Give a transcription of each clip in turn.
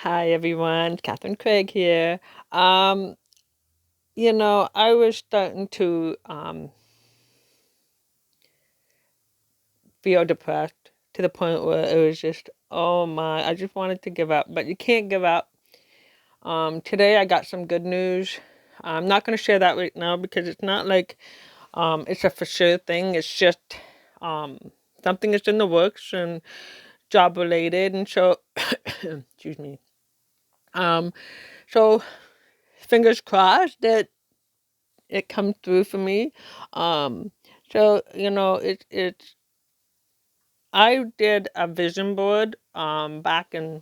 Hi everyone, Catherine Craig here. Um, I was starting to feel depressed to the point where it was just, oh my, I just wanted to give up, but you can't give up. Today I got some good news. I'm not going to share that right now because it's not like it's a for sure thing. It's just um, something that's in the works and job related, and so excuse me. Um, so fingers crossed that it comes through for me. Um, it's I did a vision board back in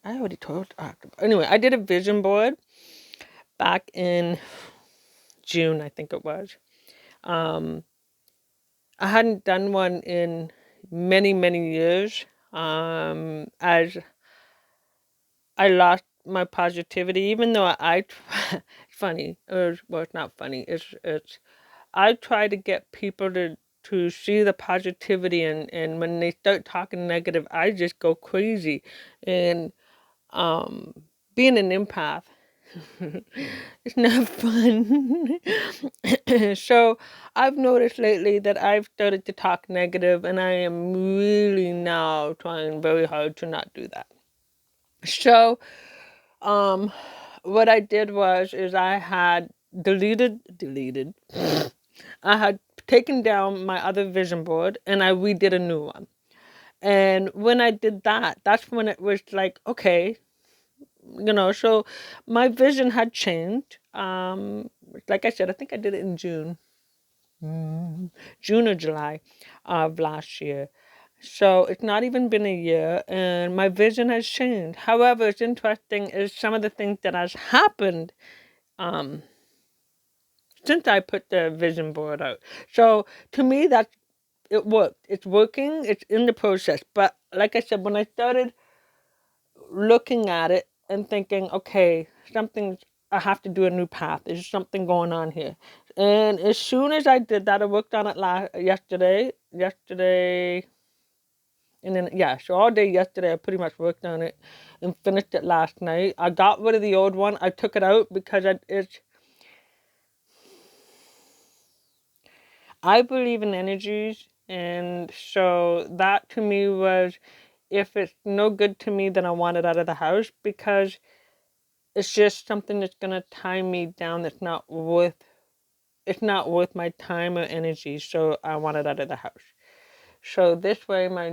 I already told anyway, I did a vision board back in June, I think it was. Um, I hadn't done one in many, many years. As I lost my positivity, even though it's funny, well, it's not funny. It's I try to get people to see the positivity, and when they start talking negative, I just go crazy. And um being an empath, it's not fun. So I've noticed lately that I've started to talk negative, and I am really now trying very hard to not do that. So um what I did was is I had deleted I had taken down my other vision board and I redid a new one. And when I did that, that's when it was like, okay, so my vision had changed. Like I said, I think I did it in June or July of last year. So it's not even been a year and my vision has changed. However, it's interesting is some of the things that has happened um, since I put the vision board out. So to me, that's it worked. It's working. It's in the process. But like I said, when I started looking at it and thinking, okay, something, I have to do a new path. There's something going on here. And as soon as I did that, I worked on it yesterday, and then yeah, so all day yesterday I pretty much worked on it and finished it last night. I got rid of the old one. I took it out because I believe in energies, and so that to me was, if it's no good to me, then I want it out of the house because it's just something that's gonna tie me down. That's not worth. It's not worth my time or energy. So I want it out of the house. So this way, uh, my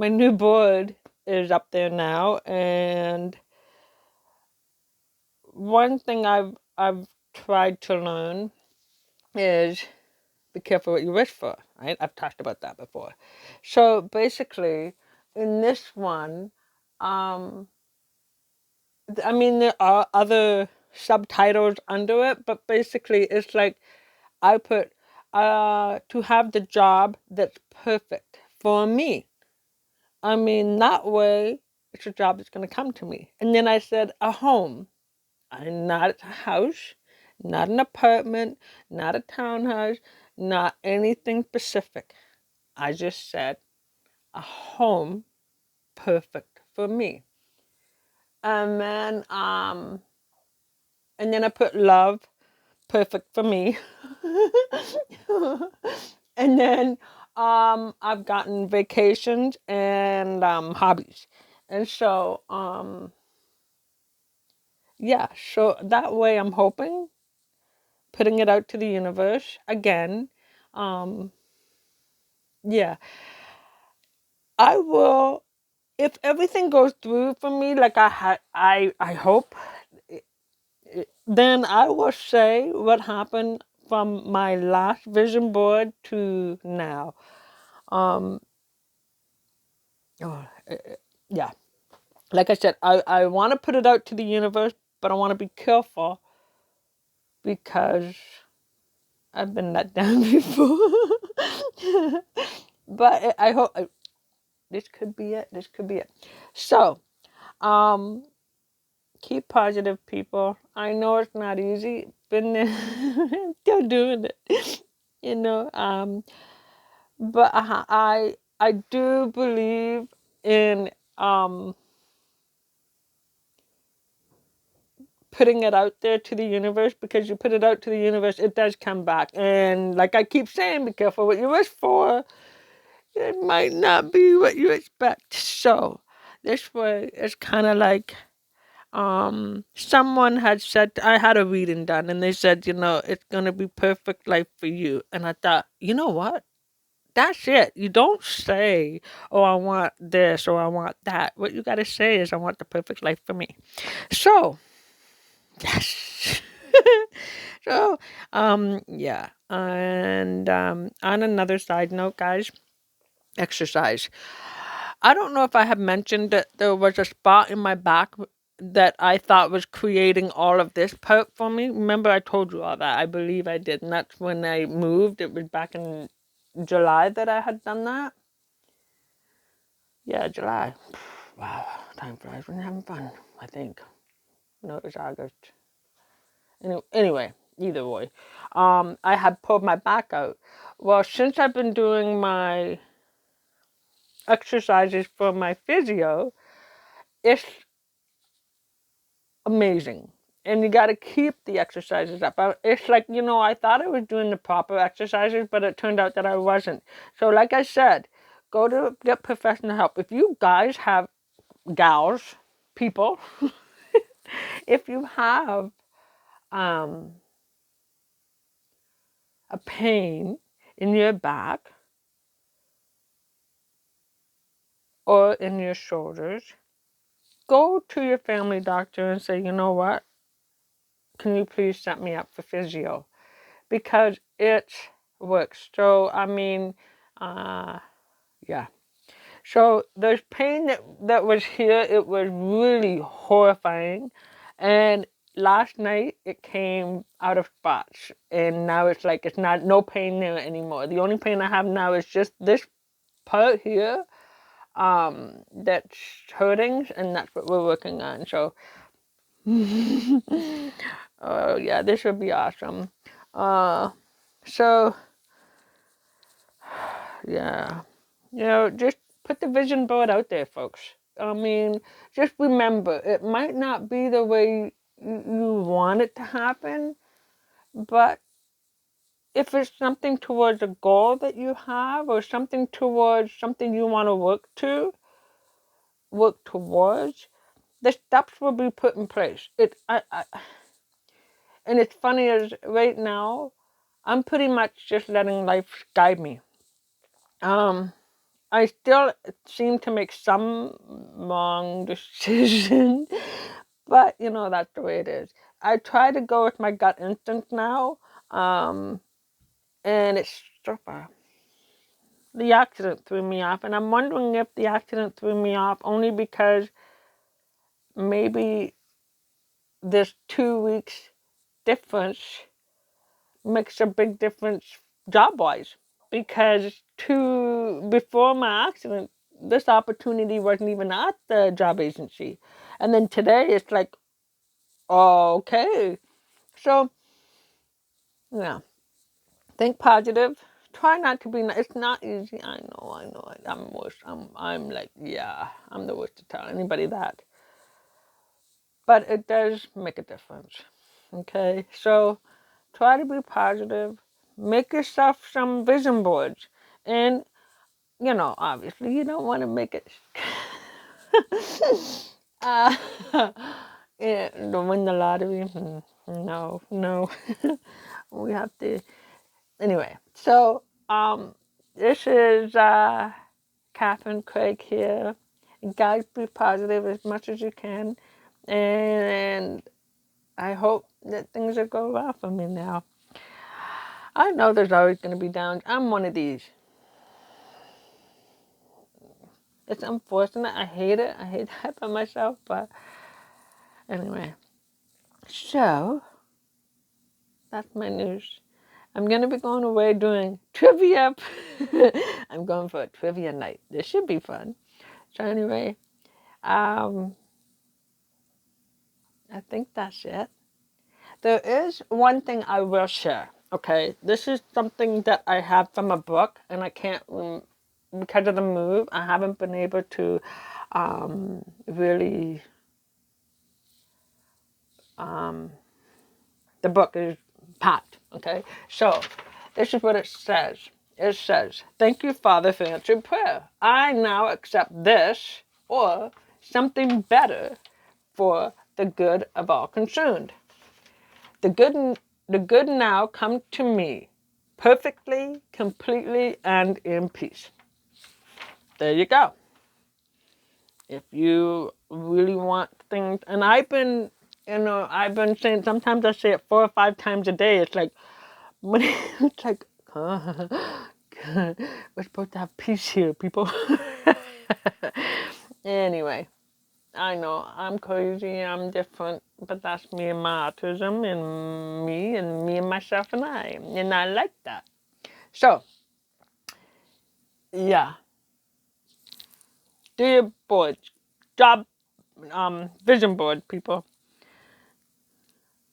new board is up there now, and one thing I've tried to learn is be careful what you wish for. Right? I've talked about that before. So basically, in this one, um, I mean, there are other subtitles under it, but basically, it's like I put to have the job that's perfect for me. I mean, that way, it's a job that's going to come to me. And then I said, a home. Not a house, not an apartment, not a townhouse, not anything specific. I just said a home perfect for me. And then I put love perfect for me. And then I've gotten vacations and hobbies. And so yeah, so that way I'm hoping, putting it out to the universe again. Um yeah, I will, if everything goes through for me like I hope, then I will say what happened from my last vision board to now. Um, oh, yeah, like I said, I want to put it out to the universe, but I want to be careful because I've been let down before. But I hope this could be it. This could be it. So, um, keep positive, people. I know it's not easy. Been there, still doing it. You know, But I do believe in putting it out there to the universe, because you put it out to the universe, it does come back. And like I keep saying, be careful what you wish for. It might not be what you expect. So this way, it's kind of like someone had said, I had a reading done, and they said, it's gonna be perfect life for you. And I thought, you know what? That's it. You don't say, oh, I want this or I want that. What you gotta say is, I want the perfect life for me. So, yes. So, yeah. And on another side note, guys, exercise. I don't know if I have mentioned that there was a spot in my back that I thought was creating all of this part for me. Remember, I told you all that. I believe I did. And that's when I moved. It was back in July that I had done that. Yeah, July. Wow, time flies when you're having fun, I think. No, it was August. Anyway, either way. I had pulled my back out. Well, since I've been doing my exercises for my physio, it's amazing. And you got to keep the exercises up. It's like, I thought I was doing the proper exercises, but it turned out that I wasn't. So like I said, go to get professional help. If you guys have, gals, people, if you have um, a pain in your back or in your shoulders, go to your family doctor and say, you know what? Can you please set me up for physio? Because it works. So, I mean, yeah. So there's pain that was here. It was really horrifying. And last night it came out of spots. And now it's like it's not no pain there anymore. The only pain I have now is just this part here that's hurting, and that's what we're working on. So oh yeah, this would be awesome. So yeah. Just put the vision board out there, folks. I mean, just remember, it might not be the way you want it to happen, but if it's something towards a goal that you have, or something towards something you want to work towards, the steps will be put in place. And it's funny as right now, I'm pretty much just letting life guide me. I still seem to make some wrong decisions, but that's the way it is. I try to go with my gut instinct now, um, and it's so far. The accident threw me off, and I'm wondering if the accident threw me off only because maybe this 2 weeks difference makes a big difference job wise. Because before my accident, this opportunity wasn't even at the job agency. And then today it's like, okay. So, yeah, think positive. Try not to be, it's not easy. I know. I'm worse. I'm like, yeah, I'm the worst to tell anybody that. But it does make a difference. Okay. So try to be positive. Make yourself some vision boards. And obviously you don't want to make it uh, yeah, to win the lottery. No. We have to. Anyway, so this is Catherine Craig here. Guys, be positive as much as you can, and I hope that things will go well for me now. I know there's always going to be downs. I'm one of these. It's unfortunate. I hate it. I hate that by myself. But anyway, so that's my news. I'm going to be going away doing trivia. I'm going for a trivia night. This should be fun. So anyway, I think that's it. There is one thing I will share. Okay, this is something that I have from a book, and I can't, because of the move, I haven't been able to really. The book is packed. Okay, so this is what it says. It says, "Thank you, Father, for answering prayer. I now accept this or something better for the good of all concerned. The good, the good now come to me, perfectly, completely, and in peace." There you go. If you really want things, and I've been saying, sometimes I say it 4 or 5 times a day. It's like, it's like, we're supposed to have peace here, people. Anyway, I know I'm crazy, I'm different, but that's me and my autism, and me and myself and I like that. So, yeah, do your boards, job, vision board, people.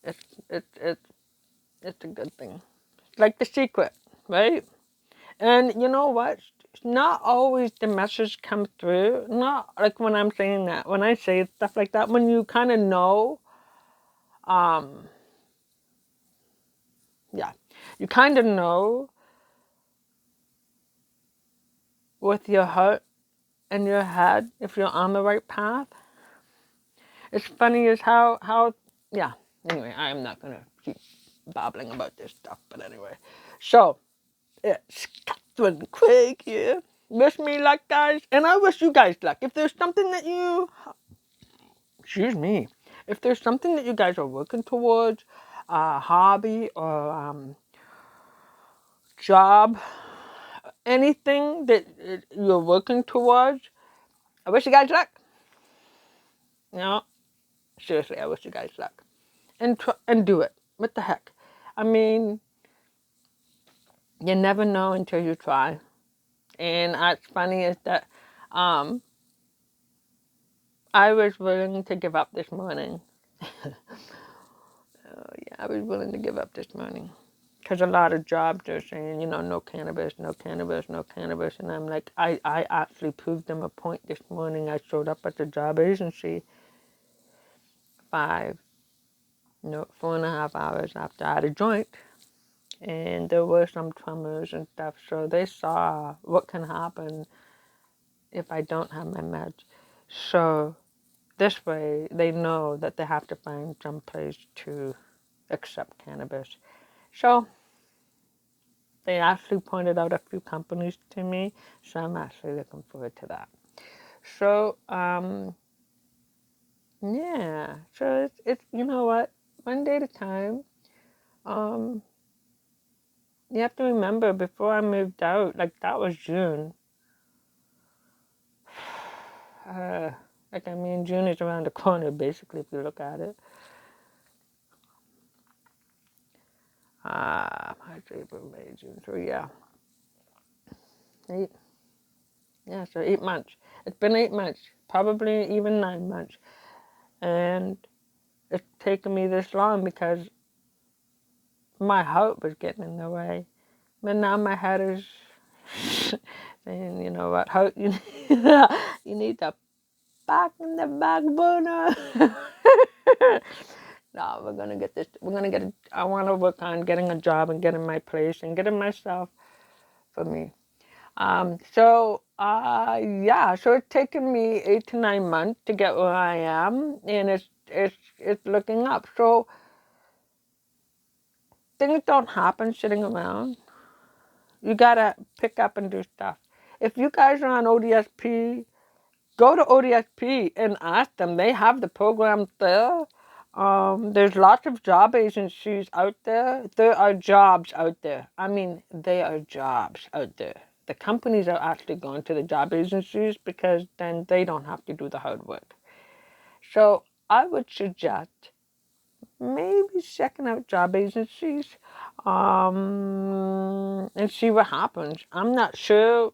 It's it's it's a good thing. It's like The Secret, right? And you know what? Not always the message comes through. Not like when I'm saying that. When I say stuff like that, when you kind of know, um, yeah, you kind of know with your heart and your head if you're on the right path. It's funny as yeah. Anyway, I am not gonna keep babbling about this stuff, but anyway. So it's Catherine Craig here. Wish me luck, guys, and I wish you guys luck. If there's something that excuse me, if there's something that you guys are working towards, a hobby or job, anything that you're working towards, I wish you guys luck. No, seriously, I wish you guys luck. And do it. What the heck? I mean, you never know until you try. And what's funny is that um, I was willing to give up this morning. Yeah, I was willing to give up this morning. Because a lot of jobs are saying, no cannabis, no cannabis, no cannabis. And I'm like, I actually proved them a point this morning. I showed up at the job agency 4.5 hours after I had a joint. And there were some tremors and stuff. So they saw what can happen if I don't have my meds. So this way, they know that they have to find some place to accept cannabis. So they actually pointed out a few companies to me, so I'm actually looking forward to that. So, yeah, so it's you know what, one day at a time. Um, you have to remember, before I moved out, like that was June. Uh, June is around the corner, basically, if you look at it. March, April, May, June. So yeah, 8. Yeah, so 8 months. It's been 8 months, probably even 9 months, and it's taken me this long because my heart was getting in the way. But now my head is saying, you know what, heart, you need to back in the back burner. No, we're gonna get this. We're gonna get. I want to work on getting a job and getting my place and getting myself for me. Yeah, so it's taken me 8 to 9 months to get where I am, and it's looking up. So things don't happen sitting around. You gotta pick up and do stuff. If you guys are on ODSP, go to ODSP and ask them. They have the programs there. There's lots of job agencies out there. There are jobs out there. I mean, there are jobs out there. The companies are actually going to the job agencies because then they don't have to do the hard work. So I would suggest maybe checking out job agencies and see what happens. I'm not sure,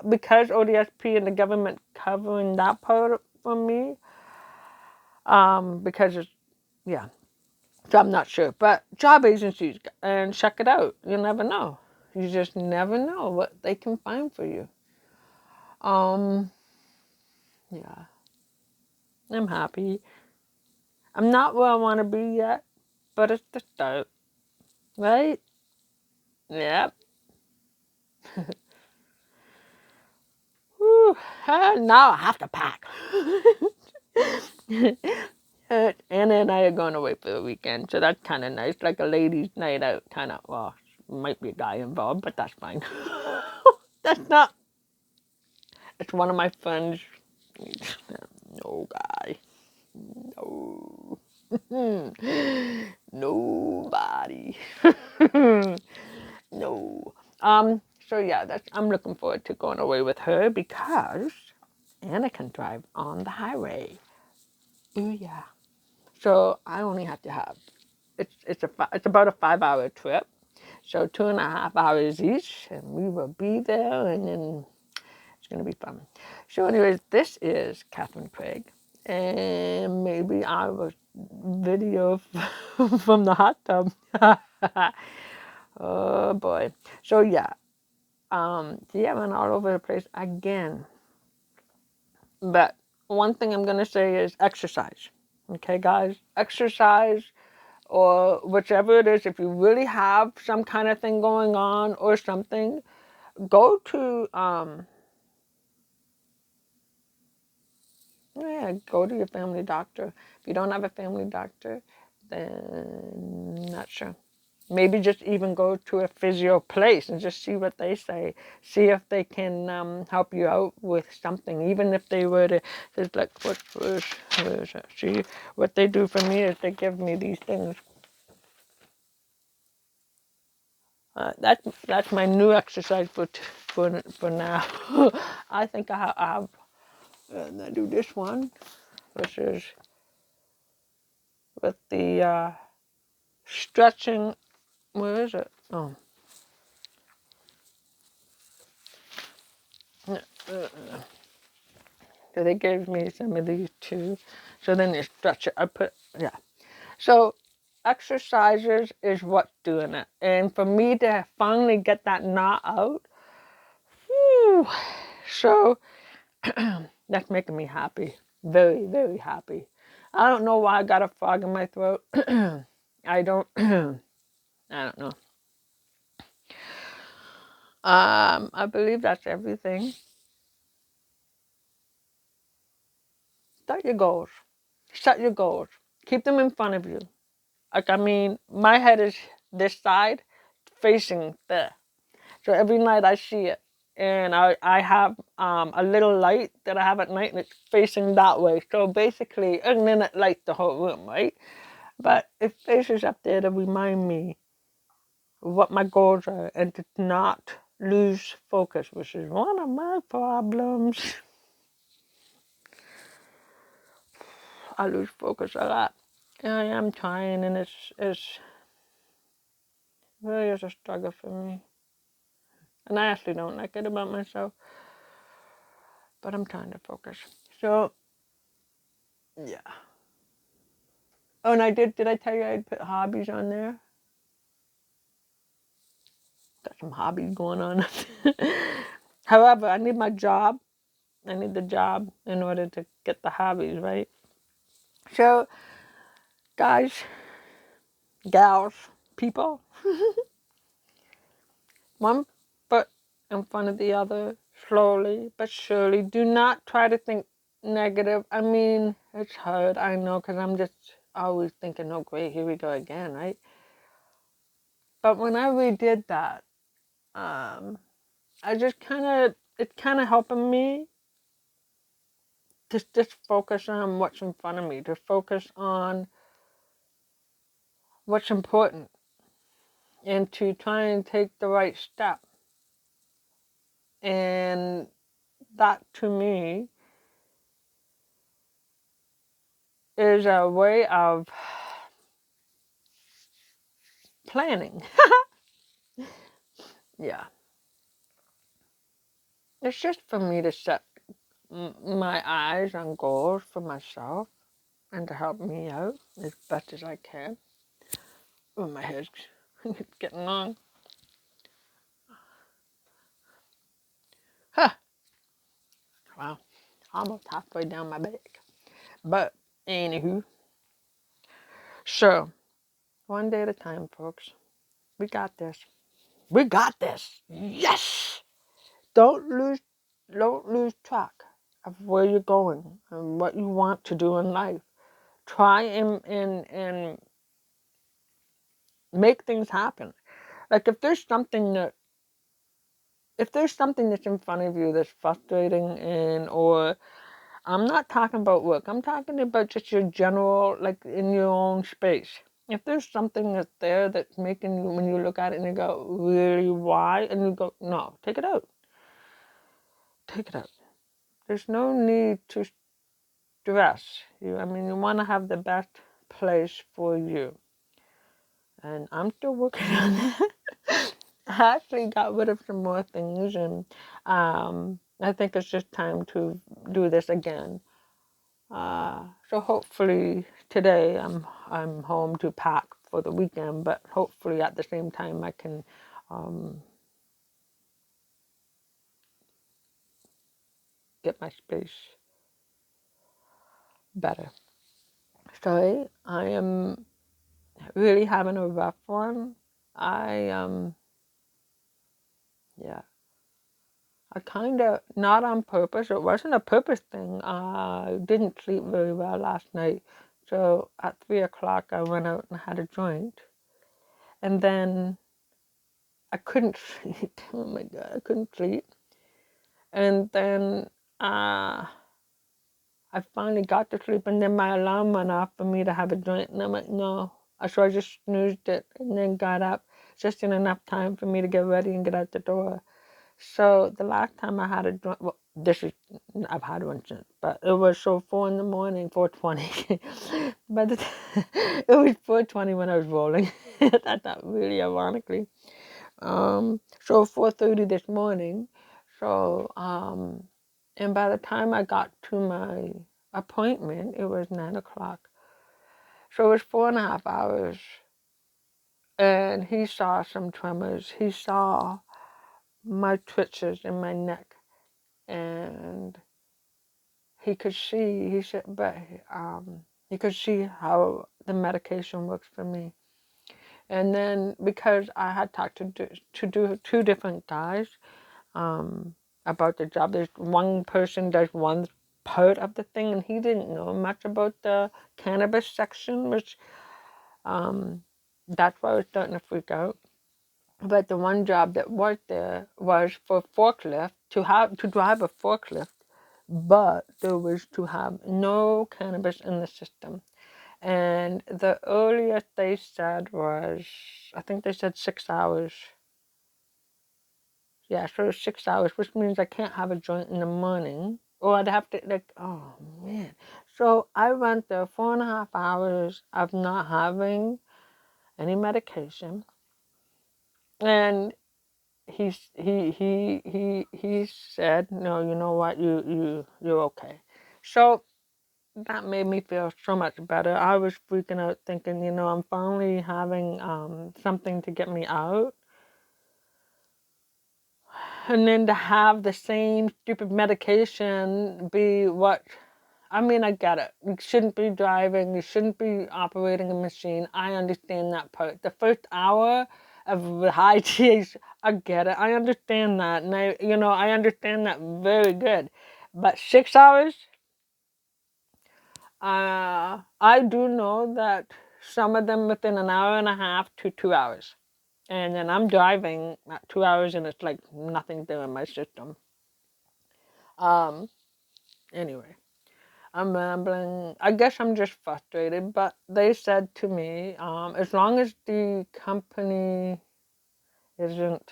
because ODSP and the government covering that part for me, because it's, yeah. So I'm not sure. But job agencies, and check it out. You never know. You just never know what they can find for you. Um, yeah, I'm happy. I'm not where I want to be yet, but it's the start, right? Yep. Whew. Now I have to pack. Anna and I are going away for the weekend, so that's kind of nice. Like a ladies' night out, kind of. Well, might be a guy involved, but that's fine. That's not. It's one of my friends. No guy. No. Nobody. No. So yeah, that's I'm looking forward to going away with her because Anna can drive on the highway. Ooh yeah. So I only have to have it's about a 5 hour trip. So 2.5 hours each, and we will be there, and then it's gonna be fun. So, anyways, this is Catherine Craig, and maybe I will video from the hot tub. Oh boy. So yeah, yeah, man, all over the place again. But one thing I'm gonna say is exercise. Okay, guys, exercise or whichever it is. If you really have some kind of thing going on or something, go to yeah, go to your family doctor. If you don't have a family doctor, then not sure. Maybe just even go to a physio place and just see what they say. See if they can help you out with something. Even if they were to, just like, where is it? See, what they do for me is they give me these things. That's my new exercise for now. I think I have, and I do this one, which is with the stretching. Where is it? Oh, so they gave me some of these too. So then you stretch it. Yeah. So exercises is what's doing it. And for me to finally get that knot out, whew, so that's making me happy. Very, very happy. I don't know why I got a frog in my throat. I don't I don't know. I believe that's everything. Set your goals. Set your goals. Keep them in front of you. Like, I mean, my head is this side facing there. So every night I see it. And I have a little light that I have at night and it's facing that way. So basically, and then it lights the whole room, right? But it faces up there to remind me of what my goals are and to not lose focus, which is one of my problems. I lose focus a lot. I am trying, and it's really is a struggle for me. And I actually don't like it about myself, but I'm trying to focus. So, yeah. Oh, and did I tell you I'd put hobbies on there? Got some hobbies going on. However, I need my job. I need the job in order to get the hobbies, right? So, guys, gals, people, one foot in front of the other, slowly but surely. Do not try to think negative. I mean, it's hard, I know, because I'm just always thinking, oh, great, here we go again, right? But when I redid that, I just it's kind of helping me to just focus on what's in front of me, to focus on what's important, and to try and take the right step. And that to me is a way of planning. Yeah. It's just for me to set my eyes on goals for myself and to help me out as best as I can. Oh, my head's getting long. Huh. Wow. Almost halfway down my back. But, anywho. So, one day at a time, folks. We got this. We got this. Yes! Don't lose track of where you're going and what you want to do in life. Try and make things happen. Like if there's something that's in front of you that's frustrating, and or I'm not talking about work, I'm talking about just your general, like in your own space. If there's something that's there that's making you, when you look at it and you go, really, why? And you go, no, take it out. Take it out. There's no need to stress. I mean, you want to have the best place for you. And I'm still working on that. I actually got rid of some more things, and I think it's just time to do this again. So hopefully today I'm home to pack for the weekend, but hopefully at the same time I can um, get my space better. So I am really having a rough one. I yeah. I kind of, not on purpose, it wasn't a purpose thing. I didn't sleep very well last night. So at 3 o'clock, I went out and had a joint. And then I couldn't sleep. Oh my God, I couldn't sleep. And then I finally got to sleep. And then my alarm went off for me to have a joint. And I'm like, no. So I just snoozed it and then got up just in enough time for me to get ready and get out the door. So the last time I had a joint, well, I've had one since, but it was so 4 in the morning, 4:20. But it was 4:20 when I was rolling. I thought really ironically. So 4:30 this morning. So and by the time I got to my appointment, it was 9 o'clock. So it was 4.5 hours, and he saw some tremors. He saw my twitches in my neck, and he could see, he said, but he could see how the medication works for me. And then because I had talked to two different guys about the job, there's one person does one part of the thing, and he didn't know much about the cannabis section, which that's why I was starting to freak out. But the one job that was there was for forklift, to drive a forklift, but there was to have no cannabis in the system. And the earliest they said was, I think they said 6 hours. Yeah, so 6 hours, which means I can't have a joint in the morning. Or I'd have to, like, oh man. So I went there 4.5 hours of not having any medication. And he said, no, you know what, you're okay. So that made me feel so much better. I was freaking out thinking, I'm finally having something to get me out. And then to have the same stupid medication be what, I mean, I get it. You shouldn't be driving, you shouldn't be operating a machine. I understand that part. The first hour of high THC, I get it. I understand that. And I understand that very good. But 6 hours, I do know that some of them within an hour and a half to 2 hours. And then I'm driving at 2 hours and it's like nothing there in my system. Um, anyway, I'm rambling. I guess I'm just frustrated, but they said to me, as long as the company isn't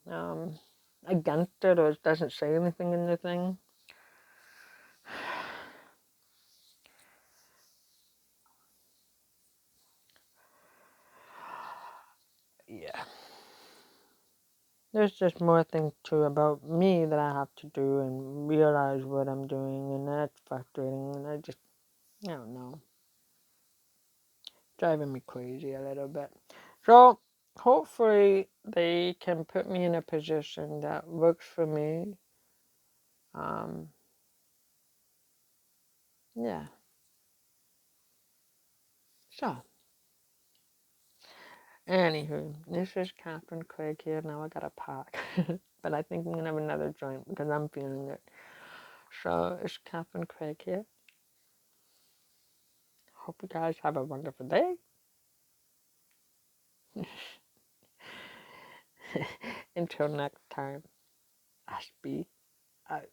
um, against it or doesn't say anything in the thing, yeah. There's just more things too about me that I have to do and realize what I'm doing, and that's frustrating. And I don't know. driving me crazy a little bit. So hopefully they can put me in a position that works for me. Um, yeah. So, anywho, this is Catherine Craig here. Now I gotta pack. But I think I'm gonna have another joint because I'm feeling it. So, it's Catherine Craig here. Hope you guys have a wonderful day. Until next time, I speak out.